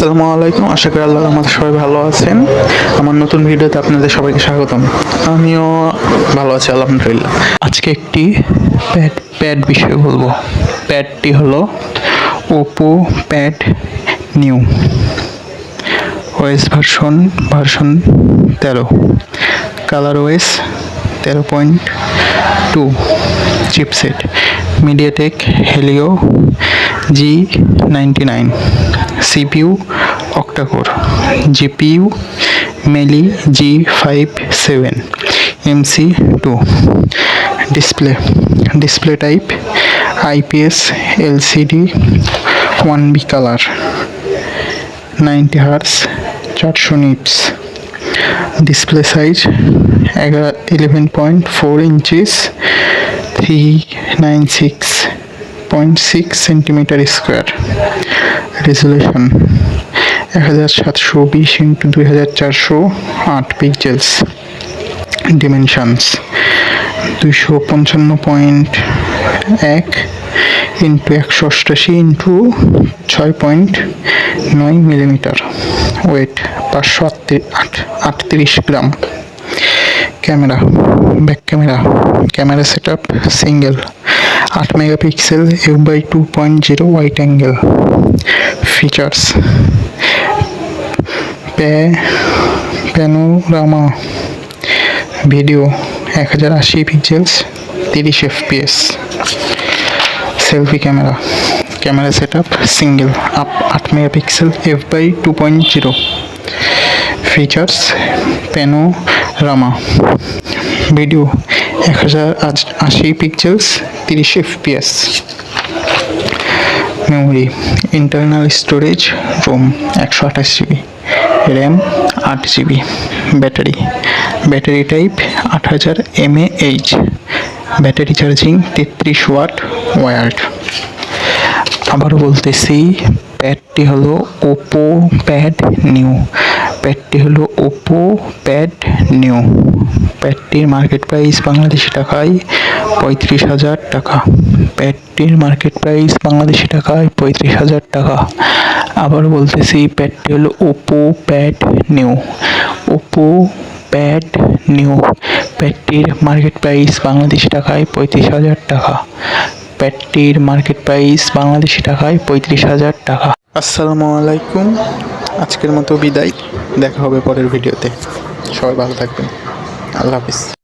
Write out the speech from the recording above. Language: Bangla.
আসসালামু আলাইকুম। আশা করি আল্লাহর রহমতে সবাই ভালো আছেন। আমার নতুন ভিডিওতে আপনাদের সবাইকে স্বাগতম। আমিও ভালো আছি আলহামদুলিল্লাহ। আজকে একটি প্যাড বিষয়ে বলবো। প্যাডটি হলো Oppo pad new OS version 13, colour OS 13.2, chipset MediaTek Helio G99, CPU octacore, GPU Mali G57, MC2, display type IPS LCD 1B colour, 90 Hz 400 nits, display size 11.4 inches 396.6 centimetre square, resolution 1720x2408 pixels, dimensions 255.1 x 188x6.9 millimetre, weight 538 gram. Back camera setup single 8 megapixel f/2.0 wide angle. Features: panorama video 1080 pixels 30 fps। Selfie camera setup single 8 megapixel f/2.0। Features: panorama video 1080 pixels 30 fps। Memory: internal storage ROM 128 GB, RAM 8 GB। Battery type 8000 mAh, battery charging 33 watt wired. আবারও বলতেছি, প্যাডটি হলো ওপো প্যাড নিউ। প্যাডটির মার্কেট প্রাইস বাংলাদেশি টাকায় 35,000 টাকা। আবার বলতেছি, প্যাডটি হলো ওপো প্যাড নিউ। প্যাডটির মার্কেট প্রাইস বাংলাদেশি টাকায় 35,000 টাকা। আসসালামু আলাইকুম। আজকের মতো বিদায়। দেখা হবে পরের ভিডিওতে। সবাই ভালো থাকবেন। আল্লাহ হাফিজ।